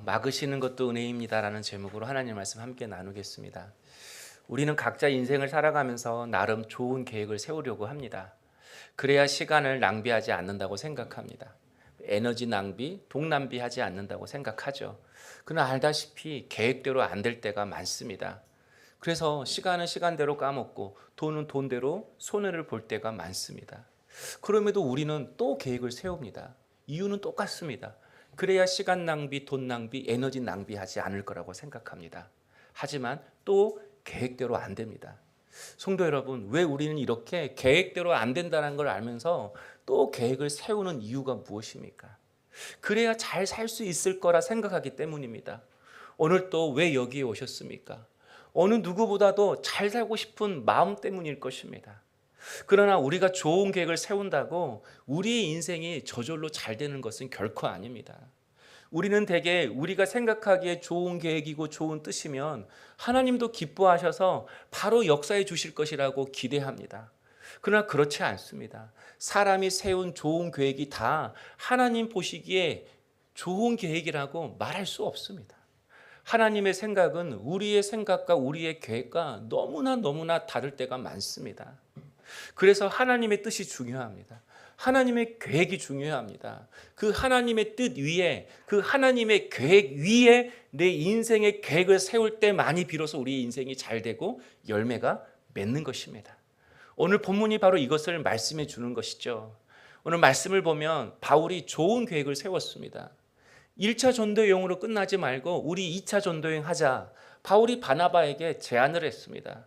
막으시는 것도 은혜입니다라는 제목으로 하나님 말씀 함께 나누겠습니다. 우리는 각자 인생을 살아가면서 나름 좋은 계획을 세우려고 합니다. 그래야 시간을 낭비하지 않는다고 생각합니다. 에너지 낭비, 돈 낭비하지 않는다고 생각하죠. 그러나 알다시피 계획대로 안 될 때가 많습니다. 그래서 시간은 시간대로 까먹고 돈은 돈대로 손해를 볼 때가 많습니다. 그럼에도 우리는 또 계획을 세웁니다. 이유는 똑같습니다. 그래야 시간 낭비, 돈 낭비, 에너지 낭비하지 않을 거라고 생각합니다. 하지만 또 계획대로 안 됩니다. 성도 여러분, 왜 우리는 이렇게 계획대로 안 된다는 걸 알면서 또 계획을 세우는 이유가 무엇입니까? 그래야 잘 살 수 있을 거라 생각하기 때문입니다. 오늘 또 왜 여기에 오셨습니까? 어느 누구보다도 잘 살고 싶은 마음 때문일 것입니다. 그러나 우리가 좋은 계획을 세운다고 우리의 인생이 저절로 잘 되는 것은 결코 아닙니다. 우리는 대개 우리가 생각하기에 좋은 계획이고 좋은 뜻이면 하나님도 기뻐하셔서 바로 역사해 주실 것이라고 기대합니다. 그러나 그렇지 않습니다. 사람이 세운 좋은 계획이 다 하나님 보시기에 좋은 계획이라고 말할 수 없습니다. 하나님의 생각은 우리의 생각과 우리의 계획과 너무나 다를 때가 많습니다. 그래서 하나님의 뜻이 중요합니다. 하나님의 계획이 중요합니다. 그 하나님의 뜻 위에, 그 하나님의 계획 위에 내 인생의 계획을 세울 때만이 비로소 우리 인생이 잘 되고 열매가 맺는 것입니다. 오늘 본문이 바로 이것을 말씀해 주는 것이죠. 오늘 말씀을 보면 바울이 좋은 계획을 세웠습니다. 1차 전도여행으로 끝나지 말고 우리 2차 전도여행 하자. 바울이 바나바에게 제안을 했습니다.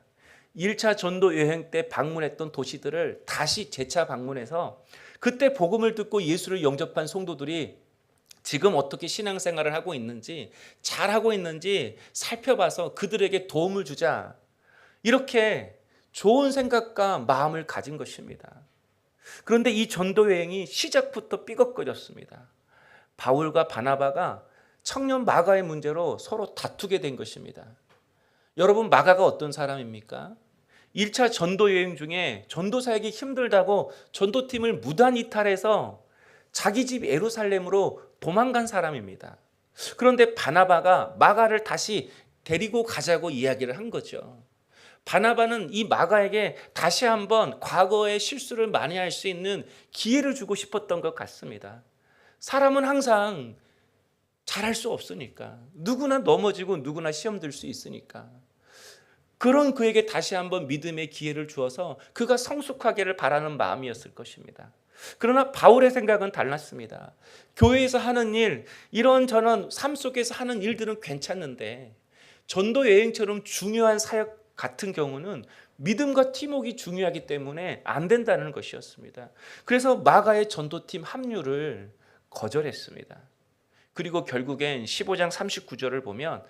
1차 전도 여행 때 방문했던 도시들을 다시 재차 방문해서 그때 복음을 듣고 예수를 영접한 성도들이 지금 어떻게 신앙생활을 하고 있는지, 잘하고 있는지 살펴봐서 그들에게 도움을 주자. 이렇게 좋은 생각과 마음을 가진 것입니다. 그런데 이 전도 여행이 시작부터 삐걱거렸습니다. 바울과 바나바가 청년 마가의 문제로 서로 다투게 된 것입니다. 여러분, 마가가 어떤 사람입니까? 1차 전도 여행 중에 전도사에게 힘들다고 전도팀을 무단 이탈해서 자기 집 예루살렘으로 도망간 사람입니다. 그런데 바나바가 마가를 다시 데리고 가자고 이야기를 한 거죠. 바나바는 이 마가에게 다시 한번 과거의 실수를 만회할 수 있는 기회를 주고 싶었던 것 같습니다. 사람은 항상 잘할 수 없으니까, 누구나 넘어지고 누구나 시험 들 수 있으니까 그런 그에게 다시 한번 믿음의 기회를 주어서 그가 성숙하기를 바라는 마음이었을 것입니다. 그러나 바울의 생각은 달랐습니다. 교회에서 하는 일, 이런저런 삶 속에서 하는 일들은 괜찮은데 전도 여행처럼 중요한 사역 같은 경우는 믿음과 팀워크가 중요하기 때문에 안 된다는 것이었습니다. 그래서 마가의 전도팀 합류를 거절했습니다. 그리고 결국엔 15장 39절을 보면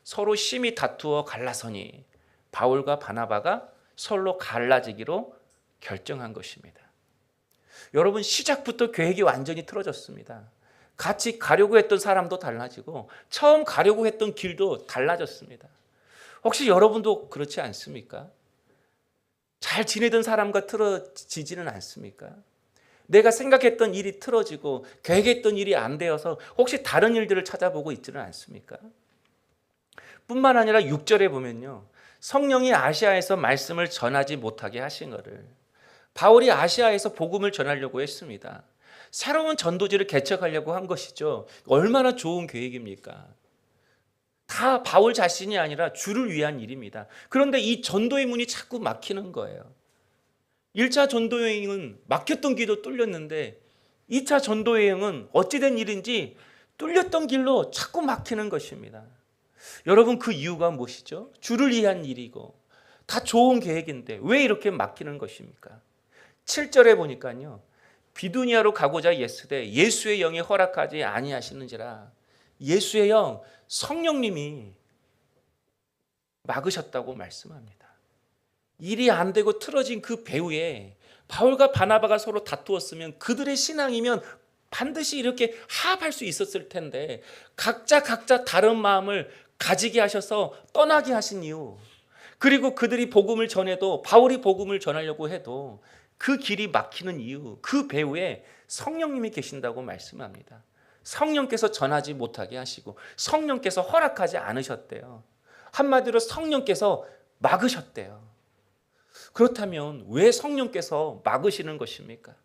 서로 심히 다투어 갈라서니 바울과 바나바가 서로 갈라지기로 결정한 것입니다. 여러분, 시작부터 계획이 완전히 틀어졌습니다. 같이 가려고 했던 사람도 달라지고 처음 가려고 했던 길도 달라졌습니다. 혹시 여러분도 그렇지 않습니까? 잘 지내던 사람과 틀어지지는 않습니까? 내가 생각했던 일이 틀어지고 계획했던 일이 안 되어서 혹시 다른 일들을 찾아보고 있지는 않습니까? 뿐만 아니라 6절에 보면요, 성령이 아시아에서 말씀을 전하지 못하게 하신 것을, 바울이 아시아에서 복음을 전하려고 했습니다. 새로운 전도지를 개척하려고 한 것이죠. 얼마나 좋은 계획입니까? 다 바울 자신이 아니라 주를 위한 일입니다. 그런데 이 전도의 문이 자꾸 막히는 거예요. 1차 전도여행은 막혔던 길도 뚫렸는데 2차 전도여행은 어찌된 일인지 뚫렸던 길로 자꾸 막히는 것입니다. 여러분, 그 이유가 무엇이죠? 주를 위한 일이고 다 좋은 계획인데 왜 이렇게 막히는 것입니까? 7절에 보니까요, 비두니아로 가고자 예스되 예수의 영이 허락하지 아니하시는지라. 예수의 영, 성령님이 막으셨다고 말씀합니다. 일이 안 되고 틀어진 그 배후에 바울과 바나바가 서로 다투었으면 그들의 신앙이면 반드시 이렇게 합할 수 있었을 텐데 각자 다른 마음을 가지게 하셔서 떠나게 하신 이유, 그리고 그들이 복음을 전해도, 바울이 복음을 전하려고 해도 그 길이 막히는 이유, 그 배후에 성령님이 계신다고 말씀합니다. 성령께서 전하지 못하게 하시고 성령께서 허락하지 않으셨대요. 한마디로 성령께서 막으셨대요. 그렇다면 왜 성령께서 막으시는 것입니까?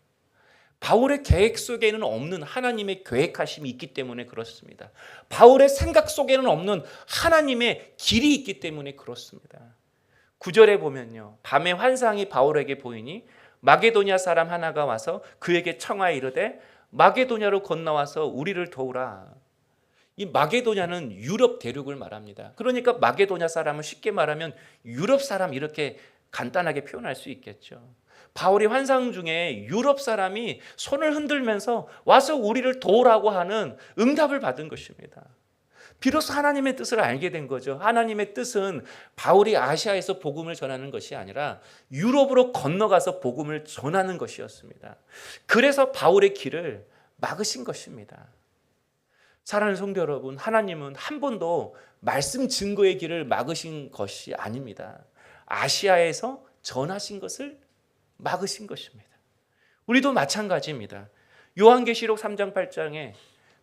바울의 계획 속에는 없는 하나님의 계획하심이 있기 때문에 그렇습니다. 바울의 생각 속에는 없는 하나님의 길이 있기 때문에 그렇습니다. 9절에 보면요, 밤에 환상이 바울에게 보이니 마게도냐 사람 하나가 와서 그에게 청하여 이르되 마게도냐로 건너와서 우리를 도우라. 이 마게도냐는 유럽 대륙을 말합니다. 그러니까 마게도냐 사람은 쉽게 말하면 유럽 사람, 이렇게 간단하게 표현할 수 있겠죠. 바울이 환상 중에 유럽 사람이 손을 흔들면서 와서 우리를 도우라고 하는 응답을 받은 것입니다. 비로소 하나님의 뜻을 알게 된 거죠. 하나님의 뜻은 바울이 아시아에서 복음을 전하는 것이 아니라 유럽으로 건너가서 복음을 전하는 것이었습니다. 그래서 바울의 길을 막으신 것입니다. 사랑하는 성도 여러분, 하나님은 한 번도 말씀 증거의 길을 막으신 것이 아닙니다. 아시아에서 전하신 것을 막으신 것입니다. 우리도 마찬가지입니다. 요한계시록 3장 8장에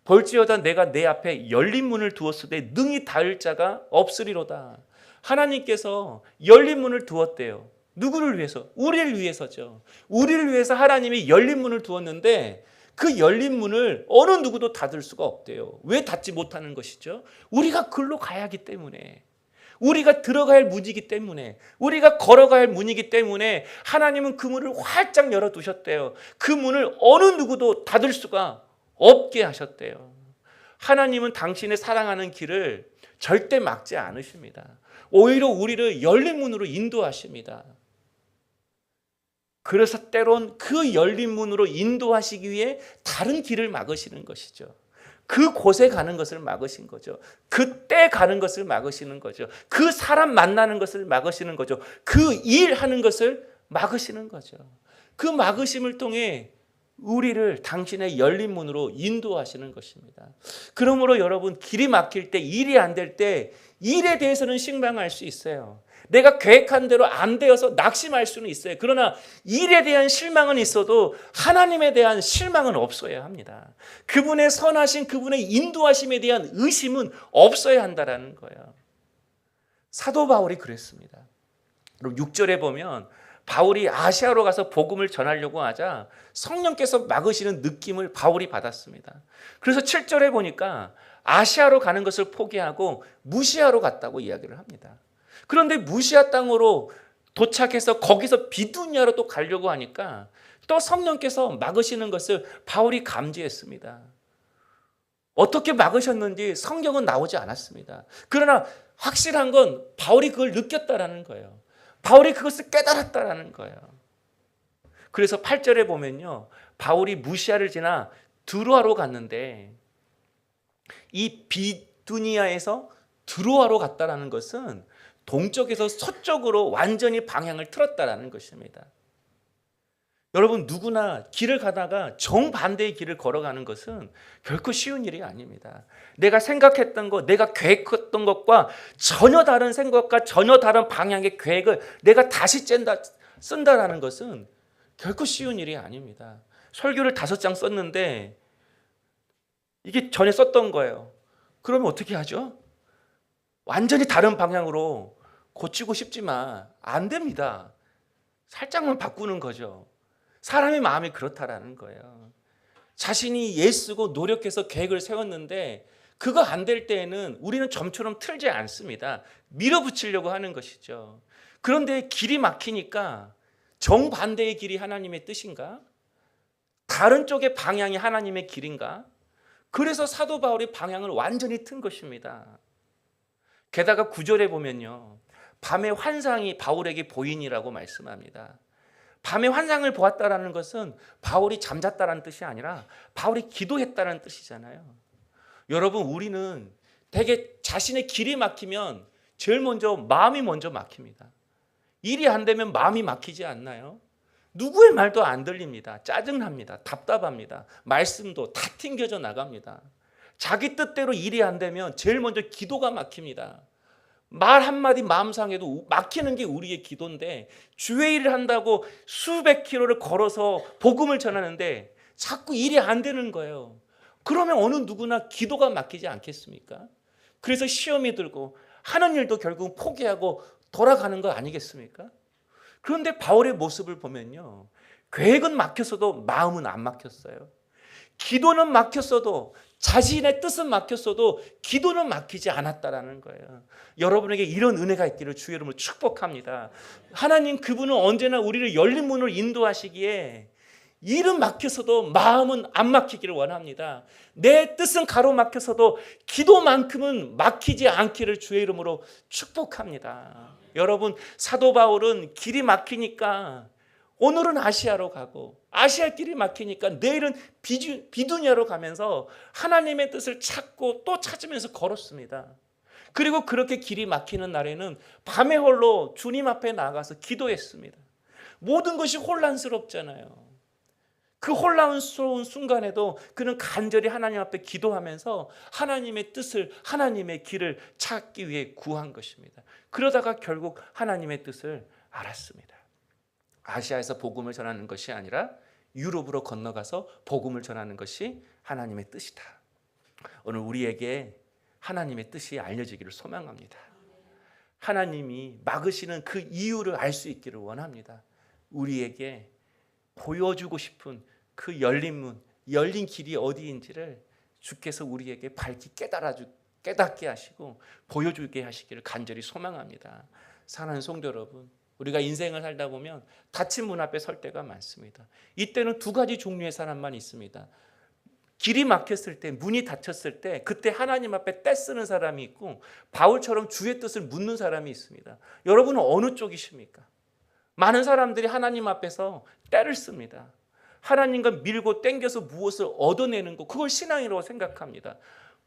볼지어다 내가 내 앞에 열린 문을 두었으되 능히 닿을 자가 없으리로다. 하나님께서 열린 문을 두었대요. 누구를 위해서? 우리를 위해서죠. 우리를 위해서 하나님이 열린 문을 두었는데 그 열린 문을 어느 누구도 닫을 수가 없대요. 왜 닫지 못하는 것이죠? 우리가 글로 가야 하기 때문에, 우리가 들어가야 할 문이기 때문에, 우리가 걸어가야 할 문이기 때문에 하나님은 그 문을 활짝 열어두셨대요. 그 문을 어느 누구도 닫을 수가 없게 하셨대요. 하나님은 당신의 사랑하는 길을 절대 막지 않으십니다. 오히려 우리를 열린 문으로 인도하십니다. 그래서 때론 그 열린 문으로 인도하시기 위해 다른 길을 막으시는 것이죠. 그 곳에 가는 것을 막으신 거죠. 그때 가는 것을 막으시는 거죠. 그 사람 만나는 것을 막으시는 거죠. 그 일하는 것을 막으시는 거죠. 그 막으심을 통해 우리를 당신의 열린 문으로 인도하시는 것입니다. 그러므로 여러분, 길이 막힐 때, 일이 안 될 때 일에 대해서는 실망할 수 있어요. 내가 계획한 대로 안 되어서 낙심할 수는 있어요. 그러나 일에 대한 실망은 있어도 하나님에 대한 실망은 없어야 합니다. 그분의 선하신, 그분의 인도하심에 대한 의심은 없어야 한다는 거예요. 사도 바울이 그랬습니다. 그럼 6절에 보면 바울이 아시아로 가서 복음을 전하려고 하자 성령께서 막으시는 느낌을 바울이 받았습니다. 그래서 7절에 보니까 아시아로 가는 것을 포기하고 무시아로 갔다고 이야기를 합니다. 그런데 무시아 땅으로 도착해서 거기서 비두니아로 또 가려고 하니까 또 성령께서 막으시는 것을 바울이 감지했습니다. 어떻게 막으셨는지 성경은 나오지 않았습니다. 그러나 확실한 건 바울이 그걸 느꼈다라는 거예요. 바울이 그것을 깨달았다라는 거예요. 그래서 8절에 보면요, 바울이 무시아를 지나 드로아로 갔는데 이 비두니아에서 드로아로 갔다라는 것은 동쪽에서 서쪽으로 완전히 방향을 틀었다라는 것입니다. 여러분, 누구나 길을 가다가 정반대의 길을 걸어가는 것은 결코 쉬운 일이 아닙니다. 내가 생각했던 것, 내가 계획했던 것과 전혀 다른 생각과 전혀 다른 방향의 계획을 내가 다시 쓴다라는 것은 결코 쉬운 일이 아닙니다. 설교를 5장 썼는데 이게 전에 썼던 거예요. 그러면 어떻게 하죠? 완전히 다른 방향으로 고치고 싶지만 안 됩니다. 살짝만 바꾸는 거죠. 사람의 마음이 그렇다라는 거예요. 자신이 애쓰고 노력해서 계획을 세웠는데 그거 안 될 때에는 우리는 점처럼 틀지 않습니다. 밀어붙이려고 하는 것이죠. 그런데 길이 막히니까 정반대의 길이 하나님의 뜻인가? 다른 쪽의 방향이 하나님의 길인가? 그래서 사도 바울이 방향을 완전히 튼 것입니다. 게다가 9절에 보면요, 밤에 환상이 바울에게 보이니라고 말씀합니다. 밤에 환상을 보았다라는 것은 바울이 잠잤다라는 뜻이 아니라 바울이 기도했다는 뜻이잖아요. 여러분, 우리는 되게 자신의 길이 막히면 제일 먼저 마음이 먼저 막힙니다. 일이 안 되면 마음이 막히지 않나요? 누구의 말도 안 들립니다. 짜증납니다. 답답합니다. 말씀도 다 튕겨져 나갑니다. 자기 뜻대로 일이 안 되면 제일 먼저 기도가 막힙니다. 말 한마디 마음상에도 막히는 게 우리의 기도인데 주의 일을 한다고 수백 킬로를 걸어서 복음을 전하는데 자꾸 일이 안 되는 거예요. 그러면 어느 누구나 기도가 막히지 않겠습니까? 그래서 시험이 들고 하는 일도 결국 포기하고 돌아가는 거 아니겠습니까? 그런데 바울의 모습을 보면요, 계획은 막혔어도 마음은 안 막혔어요. 기도는 막혔어도, 자신의 뜻은 막혔어도 기도는 막히지 않았다라는 거예요. 여러분에게 이런 은혜가 있기를 주의 이름으로 축복합니다. 하나님 그분은 언제나 우리를 열린 문으로 인도하시기에 일은 막혔어도 마음은 안 막히기를 원합니다. 내 뜻은 가로막혔어도 기도만큼은 막히지 않기를 주의 이름으로 축복합니다. 여러분, 사도 바울은 길이 막히니까 오늘은 아시아로 가고, 아시아 길이 막히니까 내일은 비두니아로 가면서 하나님의 뜻을 찾고 또 찾으면서 걸었습니다. 그리고 그렇게 길이 막히는 날에는 밤에 홀로 주님 앞에 나가서 기도했습니다. 모든 것이 혼란스럽잖아요. 그 혼란스러운 순간에도 그는 간절히 하나님 앞에 기도하면서 하나님의 뜻을, 하나님의 길을 찾기 위해 구한 것입니다. 그러다가 결국 하나님의 뜻을 알았습니다. 아시아에서 복음을 전하는 것이 아니라 유럽으로 건너가서 복음을 전하는 것이 하나님의 뜻이다. 오늘 우리에게 하나님의 뜻이 알려지기를 소망합니다. 하나님이 막으시는 그 이유를 알 수 있기를 원합니다. 우리에게 보여주고 싶은 그 열린 문, 열린 길이 어디인지를 주께서 우리에게 밝히 깨닫게 하시고 보여주게 하시기를 간절히 소망합니다. 사랑하는 성도 여러분, 우리가 인생을 살다 보면 닫힌 문 앞에 설 때가 많습니다. 이때는 두 가지 종류의 사람만 있습니다. 길이 막혔을 때, 문이 닫혔을 때 그때 하나님 앞에 떼쓰는 사람이 있고, 바울처럼 주의 뜻을 묻는 사람이 있습니다. 여러분은 어느 쪽이십니까? 많은 사람들이 하나님 앞에서 떼를 씁니다. 하나님과 밀고 땡겨서 무엇을 얻어내는 것, 그걸 신앙이라고 생각합니다.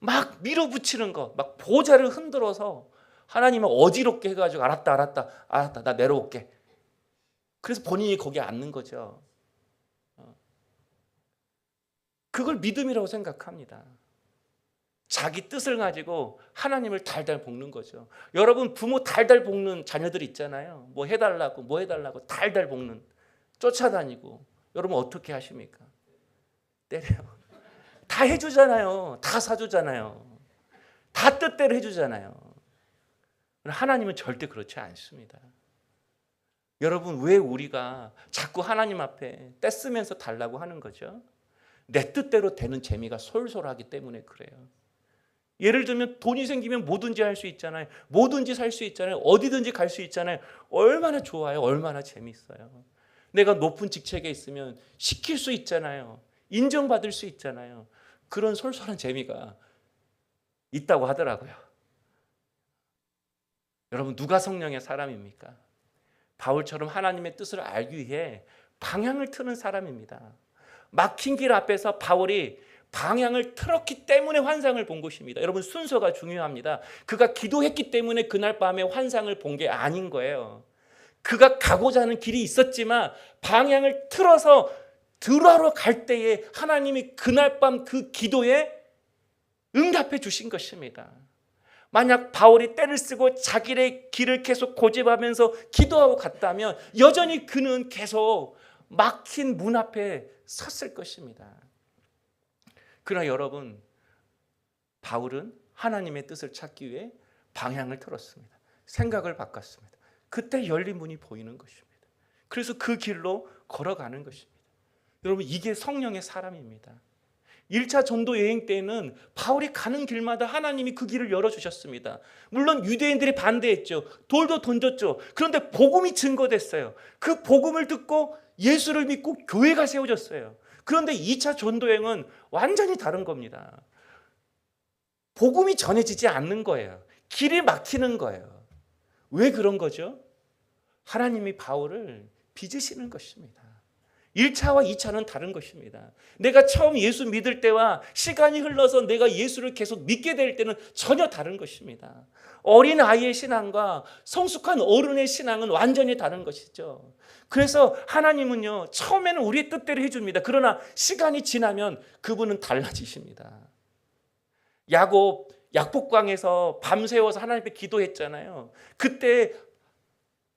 막 밀어붙이는 것, 막 보좌를 흔들어서 하나님을 어지럽게 해가지고 알았다 나 내려올게. 그래서 본인이 거기에 앉는 거죠. 그걸 믿음이라고 생각합니다. 자기 뜻을 가지고 하나님을 달달 볶는 거죠. 여러분, 부모 달달 볶는 자녀들 있잖아요. 뭐 해달라고 달달 볶는, 쫓아다니고. 여러분 어떻게 하십니까? 때려요. 다 해주잖아요. 다 사주잖아요. 다 뜻대로 해주잖아요. 하나님은 절대 그렇지 않습니다. 여러분, 왜 우리가 자꾸 하나님 앞에 떼쓰면서 달라고 하는 거죠? 내 뜻대로 되는 재미가 솔솔하기 때문에 그래요. 예를 들면 돈이 생기면 뭐든지 할 수 있잖아요. 뭐든지 살 수 있잖아요. 어디든지 갈 수 있잖아요. 얼마나 좋아요. 얼마나 재밌어요. 내가 높은 직책에 있으면 시킬 수 있잖아요. 인정받을 수 있잖아요. 그런 솔솔한 재미가 있다고 하더라고요. 여러분, 누가 성령의 사람입니까? 바울처럼 하나님의 뜻을 알기 위해 방향을 트는 사람입니다. 막힌 길 앞에서 바울이 방향을 틀었기 때문에 환상을 본 것입니다. 여러분, 순서가 중요합니다. 그가 기도했기 때문에 그날 밤에 환상을 본 게 아닌 거예요. 그가 가고자 하는 길이 있었지만 방향을 틀어서 들어가러 갈 때에 하나님이 그날 밤 그 기도에 응답해 주신 것입니다. 만약 바울이 때를 쓰고 자기의 길을 계속 고집하면서 기도하고 갔다면 여전히 그는 계속 막힌 문 앞에 섰을 것입니다. 그러나 여러분, 바울은 하나님의 뜻을 찾기 위해 방향을 틀었습니다. 생각을 바꿨습니다. 그때 열린 문이 보이는 것입니다. 그래서 그 길로 걸어가는 것입니다. 여러분, 이게 성령의 사람입니다. 1차 전도 여행 때는 바울이 가는 길마다 하나님이 그 길을 열어주셨습니다. 물론 유대인들이 반대했죠. 돌도 던졌죠. 그런데 복음이 증거됐어요. 그 복음을 듣고 예수를 믿고 교회가 세워졌어요. 그런데 2차 전도 여행은 완전히 다른 겁니다. 복음이 전해지지 않는 거예요. 길이 막히는 거예요. 왜 그런 거죠? 하나님이 바울을 빚으시는 것입니다. 1차와 2차는 다른 것입니다. 내가 처음 예수 믿을 때와 시간이 흘러서 내가 예수를 계속 믿게 될 때는 전혀 다른 것입니다. 어린 아이의 신앙과 성숙한 어른의 신앙은 완전히 다른 것이죠. 그래서 하나님은요, 처음에는 우리의 뜻대로 해줍니다. 그러나 시간이 지나면 그분은 달라지십니다. 야곱 약복강에서 밤새워서 하나님 앞에 기도했잖아요. 그때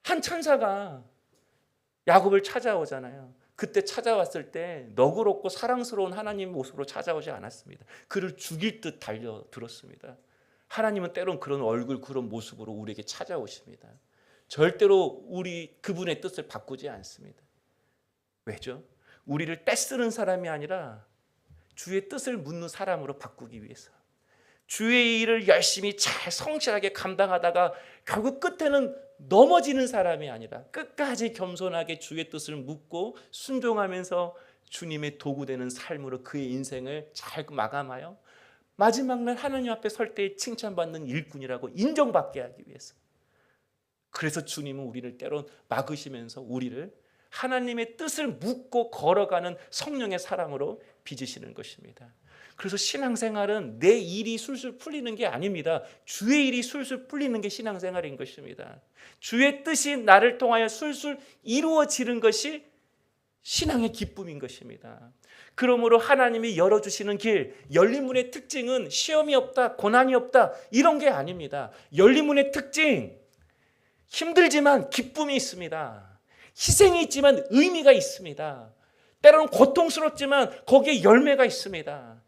한 천사가 야곱을 찾아오잖아요. 그때 찾아왔을 때 너그럽고 사랑스러운 하나님의 모습으로 찾아오지 않았습니다. 그를 죽일 듯 달려들었습니다. 하나님은 때론 그런 얼굴, 그런 모습으로 우리에게 찾아오십니다. 절대로 그분의 뜻을 바꾸지 않습니다. 왜죠? 우리를 떼쓰는 사람이 아니라 주의 뜻을 묻는 사람으로 바꾸기 위해서, 주의 일을 열심히 잘 성실하게 감당하다가 결국 끝에는 넘어지는 사람이 아니라 끝까지 겸손하게 주의 뜻을 묻고 순종하면서 주님의 도구되는 삶으로 그의 인생을 잘 마감하여 마지막 날 하나님 앞에 설 때 칭찬받는 일꾼이라고 인정받게 하기 위해서, 그래서 주님은 우리를 때론 막으시면서 우리를 하나님의 뜻을 묻고 걸어가는 성령의 사랑으로 빚으시는 것입니다. 그래서 신앙생활은 내 일이 술술 풀리는 게 아닙니다. 주의 일이 술술 풀리는 게 신앙생활인 것입니다. 주의 뜻이 나를 통하여 술술 이루어지는 것이 신앙의 기쁨인 것입니다. 그러므로 하나님이 열어주시는 길, 열린 문의 특징은 시험이 없다, 고난이 없다, 이런 게 아닙니다. 열린 문의 특징, 힘들지만 기쁨이 있습니다. 희생이 있지만 의미가 있습니다. 때로는 고통스럽지만 거기에 열매가 있습니다.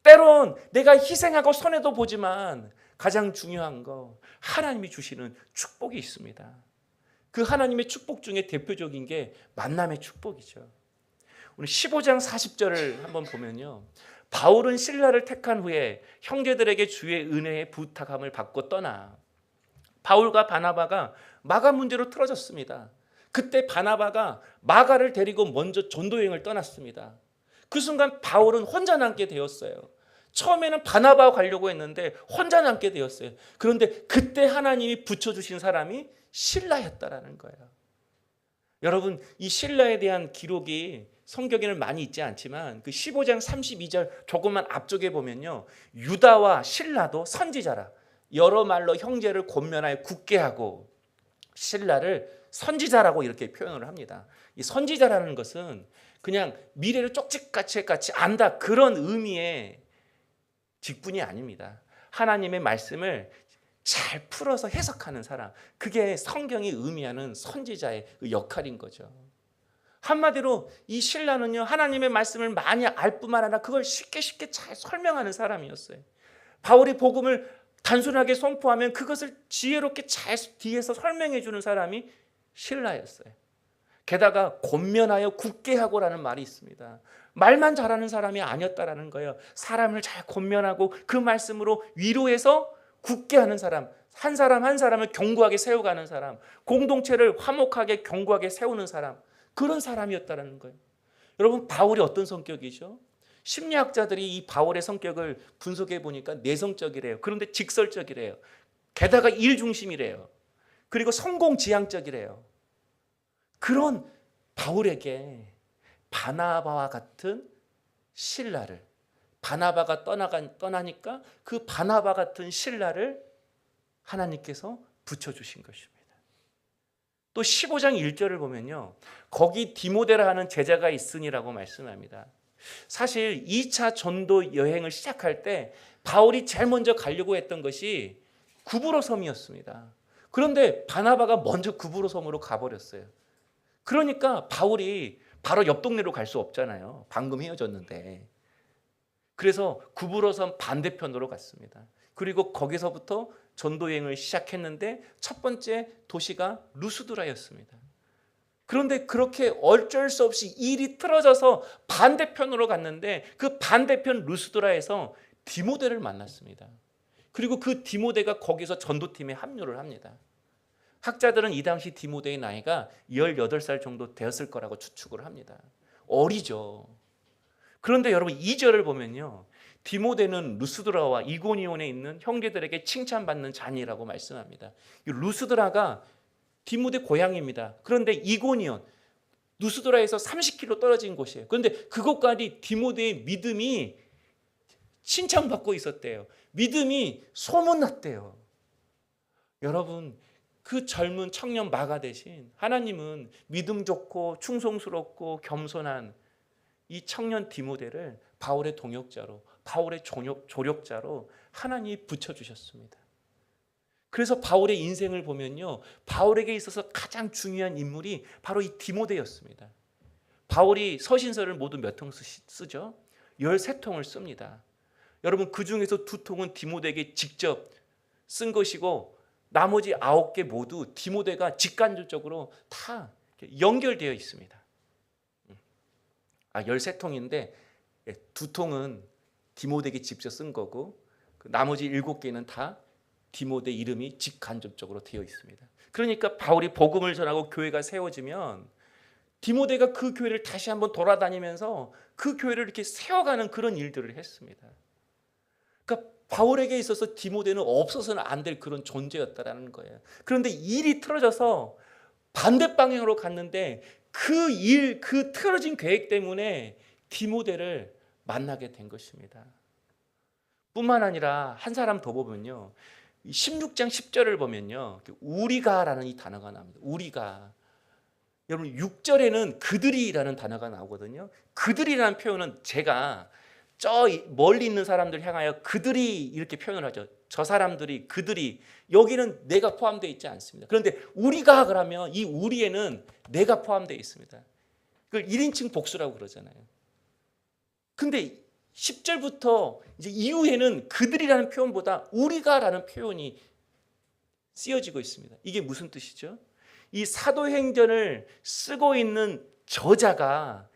때론 내가 희생하고 손해도 보지만 가장 중요한 거, 하나님이 주시는 축복이 있습니다. 그 하나님의 축복 중에 대표적인 게 만남의 축복이죠. 오늘 15장 40절을 한번 보면요, 바울은 신라를 택한 후에 형제들에게 주의 은혜의 부탁함을 받고 떠나 바울과 바나바가 마가 문제로 틀어졌습니다. 그때 바나바가 마가를 데리고 먼저 전도여행을 떠났습니다. 그 순간 바울은 혼자 남게 되었어요. 처음에는 바나바와 가려고 했는데 혼자 남게 되었어요. 그런데 그때 하나님이 붙여주신 사람이 실라였다라는 거예요. 여러분, 이 실라에 대한 기록이 성경에는 많이 있지 않지만 그 15장 32절 조금만 앞쪽에 보면요, 유다와 실라도 선지자라, 여러 말로 형제를 권면하여 굳게 하고 실라를 선지자라고 이렇게 표현을 합니다. 이 선지자라는 것은 그냥 미래를 쪽집같이 안다, 그런 의미의 직분이 아닙니다. 하나님의 말씀을 잘 풀어서 해석하는 사람, 그게 성경이 의미하는 선지자의 역할인 거죠. 한마디로 이 실라는요, 하나님의 말씀을 많이 알 뿐만 아니라 그걸 쉽게 잘 설명하는 사람이었어요. 바울이 복음을 단순하게 선포하면 그것을 지혜롭게 잘 뒤에서 설명해 주는 사람이 실라였어요. 게다가 권면하여 굳게 하고라는 말이 있습니다. 말만 잘하는 사람이 아니었다라는 거예요. 사람을 잘 권면하고 그 말씀으로 위로해서 굳게 하는 사람, 한 사람 한 사람을 견고하게 세워가는 사람, 공동체를 화목하게 견고하게 세우는 사람, 그런 사람이었다라는 거예요. 여러분, 바울이 어떤 성격이죠? 심리학자들이 이 바울의 성격을 분석해 보니까 내성적이래요. 그런데 직설적이래요. 게다가 일중심이래요. 그리고 성공지향적이래요. 그런 바울에게 바나바와 같은 실라를, 바나바가 떠나니까 그 바나바 같은 실라를 하나님께서 붙여주신 것입니다. 또 15장 1절을 보면요, 거기 디모데라 하는 제자가 있으니라고 말씀합니다. 사실 2차 전도 여행을 시작할 때 바울이 제일 먼저 가려고 했던 것이 구브로 섬이었습니다. 그런데 바나바가 먼저 구브로 섬으로 가버렸어요. 그러니까 바울이 바로 옆 동네로 갈 수 없잖아요. 방금 헤어졌는데. 그래서 구브로 섬 반대편으로 갔습니다. 그리고 거기서부터 전도 여행을 시작했는데 첫 번째 도시가 루스드라였습니다. 그런데 그렇게 어쩔 수 없이 일이 틀어져서 반대편으로 갔는데 그 반대편 루스드라에서 디모데를 만났습니다. 그리고 그 디모데가 거기서 전도팀에 합류를 합니다. 학자들은 이 당시 디모데의 나이가 18살 정도 되었을 거라고 추측을 합니다. 어리죠. 그런데 여러분, 2절을 보면요, 디모데는 루스드라와 이고니온에 있는 형제들에게 칭찬받는 자니라고 말씀합니다. 이 루스드라가 디모데 고향입니다. 그런데 이고니온, 루스드라에서 30km 떨어진 곳이에요. 그런데 그곳까지 디모데의 믿음이 칭찬받고 있었대요. 믿음이 소문났대요. 여러분, 그 젊은 청년 마가 대신 하나님은 믿음 좋고 충성스럽고 겸손한 이 청년 디모데를 바울의 동역자로, 바울의 조력자로 하나님이 붙여주셨습니다. 그래서 바울의 인생을 보면요, 바울에게 있어서 가장 중요한 인물이 바로 이 디모데였습니다. 바울이 서신서를 모두 몇 통 쓰죠? 13통을 씁니다. 여러분 그 중에서 2통은 디모데에게 직접 쓴 것이고 나머지 9개 모두 디모데가 직간접적으로 다 연결되어 있습니다. 13통인데 2통은 디모데에게 직접 쓴 거고 나머지 7개는 다 디모데 이름이 직간접적으로 되어 있습니다. 그러니까 바울이 복음을 전하고 교회가 세워지면 디모데가 그 교회를 다시 한번 돌아다니면서 그 교회를 이렇게 세워가는 그런 일들을 했습니다. 그러니까 바울에게 있어서 디모데는 없어서는 안 될 그런 존재였다라는 거예요. 그런데 일이 틀어져서 반대 방향으로 갔는데 그 틀어진 계획 때문에 디모데를 만나게 된 것입니다. 뿐만 아니라 한 사람 더 보면요. 16장 10절을 보면요. 우리가라는 이 단어가 나옵니다. 우리가. 여러분 6절에는 그들이라는 단어가 나오거든요. 그들이라는 표현은 제가 저 멀리 있는 사람들 향하여 그들이 이렇게 표현을 하죠. 저 사람들이, 그들이. 여기는 내가 포함되어 있지 않습니다. 그런데 우리가 그러면 이 우리에는 내가 포함되어 있습니다. 그걸 1인칭 복수라고 그러잖아요. 근데 10절부터 이제 이후에는 그들이라는 표현보다 우리가라는 표현이 쓰여지고 있습니다. 이게 무슨 뜻이죠? 이 사도행전을 쓰고 있는 저자가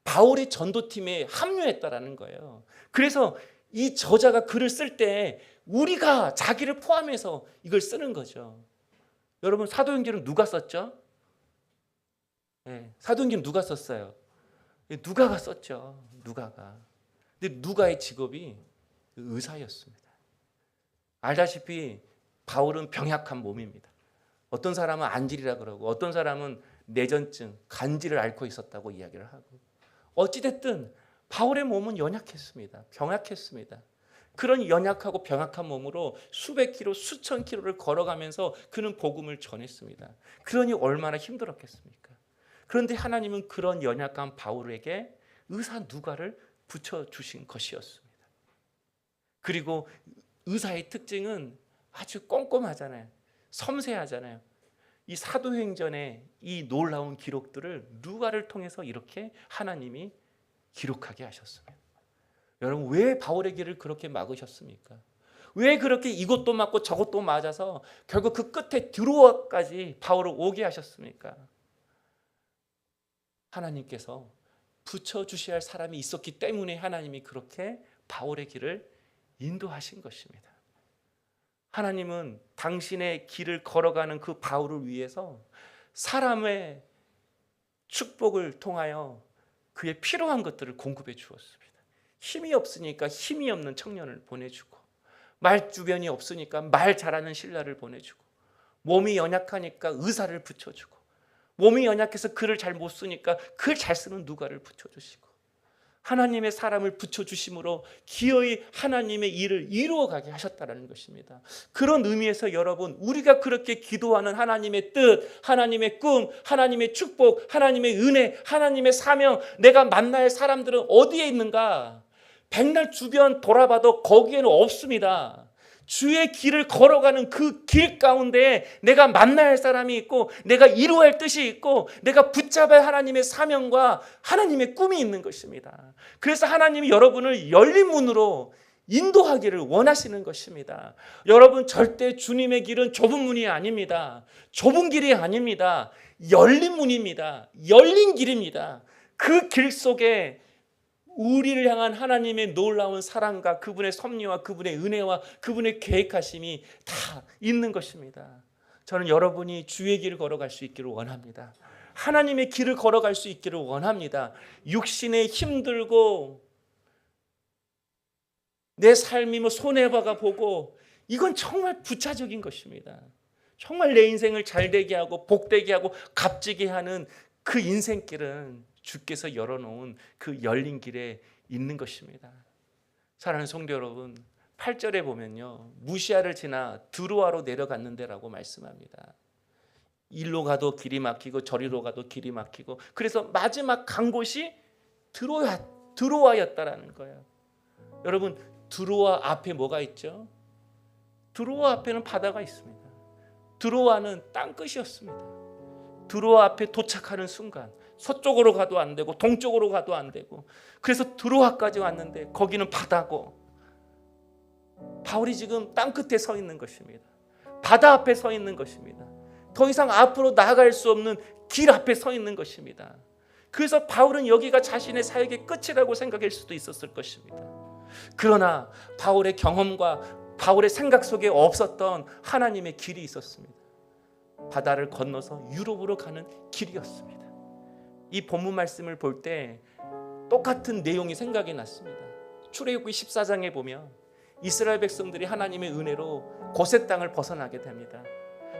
바울의 전도팀에 합류했다라는 거예요. 그래서 이 저자가 글을 쓸 때 우리가 자기를 포함해서 이걸 쓰는 거죠. 여러분 사도행전은 누가 썼죠? 네, 사도행전 누가 썼어요? 누가가 썼죠. 누가가. 근데 누가의 직업이 의사였습니다. 알다시피 바울은 병약한 몸입니다. 어떤 사람은 안질이라 그러고 어떤 사람은 내전증, 간질을 앓고 있었다고 이야기를 하고 어찌됐든 바울의 몸은 연약했습니다. 병약했습니다. 그런 연약하고 병약한 몸으로 수백 킬로, 수천 킬로를 걸어가면서 그는 복음을 전했습니다. 그러니 얼마나 힘들었겠습니까? 그런데 하나님은 그런 연약한 바울에게 의사 누가를 붙여주신 것이었습니다. 그리고 의사의 특징은 아주 꼼꼼하잖아요. 섬세하잖아요. 이 사도행전의 이 놀라운 기록들을 누가를 통해서 이렇게 하나님이 기록하게 하셨습니다. 여러분 왜 바울의 길을 그렇게 막으셨습니까? 왜 그렇게 이것도 맞고 저것도 맞아서 결국 그 끝에 드로아까지 바울을 오게 하셨습니까? 하나님께서 붙여주셔야 할 사람이 있었기 때문에 하나님이 그렇게 바울의 길을 인도하신 것입니다. 하나님은 당신의 길을 걸어가는 그 바울을 위해서 사람의 축복을 통하여 그의 필요한 것들을 공급해 주었습니다. 힘이 없으니까 힘이 없는 청년을 보내주고 말 주변이 없으니까 말 잘하는 신라를 보내주고 몸이 연약하니까 의사를 붙여주고 몸이 연약해서 글을 잘 못 쓰니까 글 잘 쓰는 누가를 붙여주시고 하나님의 사람을 붙여주심으로 기어이 하나님의 일을 이루어가게 하셨다는 것입니다. 그런 의미에서 여러분 우리가 그렇게 기도하는 하나님의 뜻, 하나님의 꿈, 하나님의 축복, 하나님의 은혜, 하나님의 사명, 내가 만나야 할 사람들은 어디에 있는가? 백날 주변 돌아봐도 거기에는 없습니다. 주의 길을 걸어가는 그 길 가운데 내가 만나야 할 사람이 있고 내가 이루어야 할 뜻이 있고 내가 붙잡아야 할 하나님의 사명과 하나님의 꿈이 있는 것입니다. 그래서 하나님이 여러분을 열린 문으로 인도하기를 원하시는 것입니다. 여러분 절대 주님의 길은 좁은 문이 아닙니다. 좁은 길이 아닙니다. 열린 문입니다. 열린 길입니다. 그 길 속에 우리를 향한 하나님의 놀라운 사랑과 그분의 섭리와 그분의 은혜와 그분의 계획하심이 다 있는 것입니다. 저는 여러분이 주의 길을 걸어갈 수 있기를 원합니다. 하나님의 길을 걸어갈 수 있기를 원합니다. 육신에 힘들고 내 삶이 손해봐가 보고 이건 정말 부차적인 것입니다. 정말 내 인생을 잘되게 하고 복되게 하고 값지게 하는 그 인생길은 주께서 열어놓은 그 열린 길에 있는 것입니다. 사랑하는 성도 여러분 8절에 보면요 무시아를 지나 드로아로 내려갔는데라고 말씀합니다. 일로 가도 길이 막히고 저리로 가도 길이 막히고 그래서 마지막 간 곳이 드로아였다라는 거예요. 여러분 드로아 앞에 뭐가 있죠? 드로아 앞에는 바다가 있습니다. 드로아는 땅끝이었습니다. 드로아 앞에 도착하는 순간 서쪽으로 가도 안 되고 동쪽으로 가도 안 되고, 그래서 드로아까지 왔는데 거기는 바다고, 바울이 지금 땅끝에 서 있는 것입니다. 바다 앞에 서 있는 것입니다. 더 이상 앞으로 나아갈 수 없는 길 앞에 서 있는 것입니다. 그래서 바울은 여기가 자신의 사역의 끝이라고 생각할 수도 있었을 것입니다. 그러나 바울의 경험과 바울의 생각 속에 없었던 하나님의 길이 있었습니다. 바다를 건너서 유럽으로 가는 길이었습니다. 이 본문 말씀을 볼 때 똑같은 내용이 생각이 났습니다. 출애굽기 14장에 보면 이스라엘 백성들이 하나님의 은혜로 고셋 땅을 벗어나게 됩니다.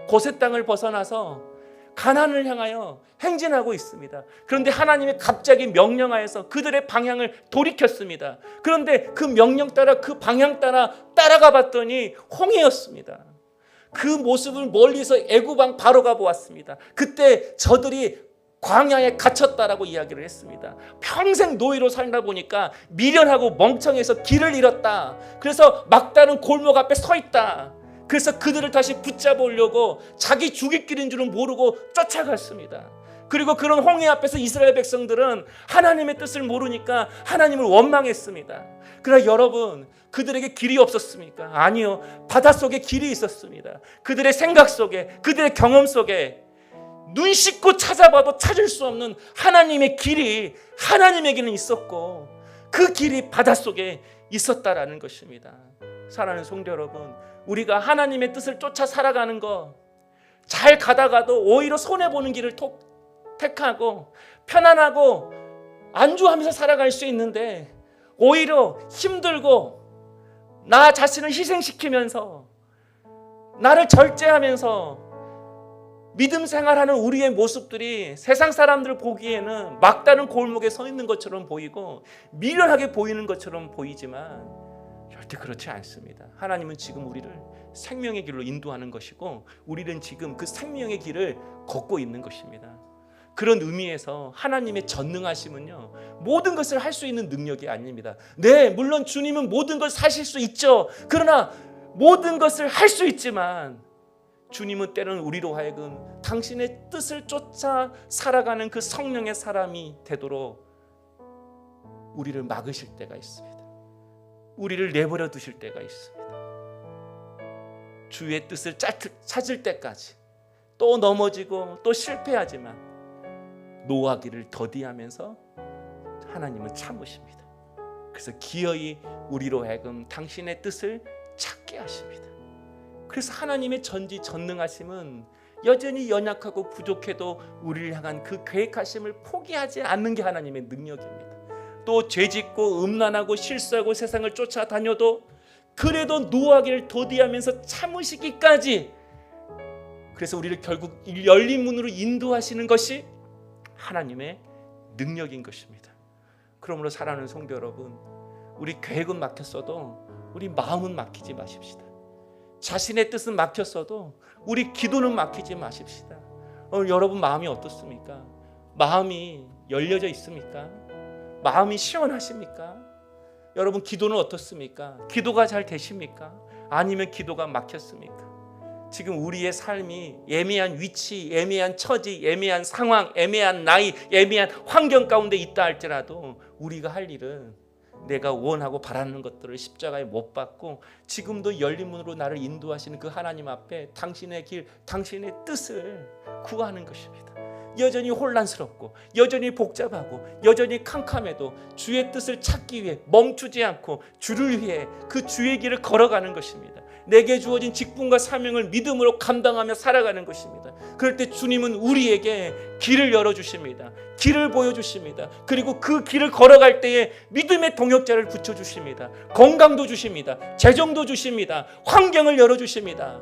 고셋 땅을 벗어나서 가나안을 향하여 행진하고 있습니다. 그런데 하나님이 갑자기 명령하여서 그들의 방향을 돌이켰습니다. 그런데 그 명령 따라, 그 방향 따라 따라가 봤더니 홍해였습니다. 그 모습을 멀리서 애굽 왕 바로가 보았습니다. 그때 저들이 광야에 갇혔다라고 이야기를 했습니다. 평생 노예로 살다 보니까 미련하고 멍청해서 길을 잃었다. 그래서 막다른 골목 앞에 서 있다. 그래서 그들을 다시 붙잡으려고 자기 죽일 길인 줄은 모르고 쫓아갔습니다. 그리고 그런 홍해 앞에서 이스라엘 백성들은 하나님의 뜻을 모르니까 하나님을 원망했습니다. 그러나 여러분, 그들에게 길이 없었습니까? 아니요. 바닷속에 길이 있었습니다. 그들의 생각 속에, 그들의 경험 속에 눈 씻고 찾아봐도 찾을 수 없는 하나님의 길이 하나님에게는 있었고, 그 길이 바닷속에 있었다라는 것입니다. 사랑하는 성도 여러분, 우리가 하나님의 뜻을 쫓아 살아가는 거, 잘 가다가도 오히려 손해보는 길을 택하고 편안하고 안주하면서 살아갈 수 있는데, 오히려 힘들고 나 자신을 희생시키면서 나를 절제하면서 믿음 생활하는 우리의 모습들이 세상 사람들 보기에는 막다른 골목에 서 있는 것처럼 보이고 미련하게 보이는 것처럼 보이지만 절대 그렇지 않습니다. 하나님은 지금 우리를 생명의 길로 인도하는 것이고, 우리는 지금 그 생명의 길을 걷고 있는 것입니다. 그런 의미에서 하나님의 전능하심은요, 모든 것을 할 수 있는 능력이 아닙니다. 네, 물론 주님은 모든 것을 하실 수 있죠. 그러나 모든 것을 할 수 있지만 주님은 때로는 우리로 하여금 당신의 뜻을 쫓아 살아가는 그 성령의 사람이 되도록 우리를 막으실 때가 있습니다. 우리를 내버려 두실 때가 있습니다. 주의 뜻을 찾을 때까지 또 넘어지고 또 실패하지만 노하기를 더디하면서 하나님은 참으십니다. 그래서 기어이 우리로 하여금 당신의 뜻을 찾게 하십니다. 그래서 하나님의 전지전능하심은 여전히 연약하고 부족해도 우리를 향한 그 계획하심을 포기하지 않는 게 하나님의 능력입니다. 또 죄짓고 음란하고 실수하고 세상을 쫓아다녀도 그래도 노하기를 더디하면서 참으시기까지, 그래서 우리를 결국 열린 문으로 인도하시는 것이 하나님의 능력인 것입니다. 그러므로 사랑하는 성도 여러분, 우리 계획은 막혔어도 우리 마음은 막히지 마십시다. 자신의 뜻은 막혔어도 우리 기도는 막히지 마십시다. 오늘 여러분 마음이 어떻습니까? 마음이 열려져 있습니까? 마음이 시원하십니까? 여러분 기도는 어떻습니까? 기도가 잘 되십니까? 아니면 기도가 막혔습니까? 지금 우리의 삶이 애매한 위치, 애매한 처지, 애매한 상황, 애매한 나이, 애매한 환경 가운데 있다 할지라도 우리가 할 일은 내가 원하고 바라는 것들을 십자가에 못 박고 지금도 열린 문으로 나를 인도하시는 그 하나님 앞에 당신의 길, 당신의 뜻을 구하는 것입니다. 여전히 혼란스럽고 여전히 복잡하고 여전히 캄캄해도 주의 뜻을 찾기 위해 멈추지 않고 주를 위해 그 주의 길을 걸어가는 것입니다. 내게 주어진 직분과 사명을 믿음으로 감당하며 살아가는 것입니다. 그럴 때 주님은 우리에게 길을 열어주십니다. 길을 보여주십니다. 그리고 그 길을 걸어갈 때에 믿음의 동역자를 붙여주십니다. 건강도 주십니다. 재정도 주십니다. 환경을 열어주십니다.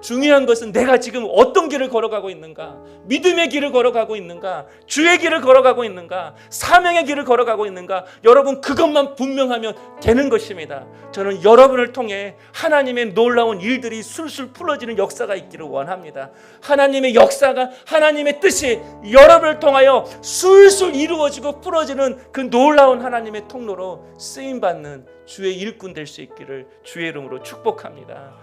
중요한 것은 내가 지금 어떤 길을 걸어가고 있는가, 믿음의 길을 걸어가고 있는가, 주의 길을 걸어가고 있는가, 사명의 길을 걸어가고 있는가, 여러분 그것만 분명하면 되는 것입니다. 저는 여러분을 통해 하나님의 놀라운 일들이 술술 풀어지는 역사가 있기를 원합니다. 하나님의 역사가, 하나님의 뜻이 여러분을 통하여 술술 이루어지고 풀어지는 그 놀라운 하나님의 통로로 쓰임받는 주의 일꾼 될 수 있기를 주의 이름으로 축복합니다.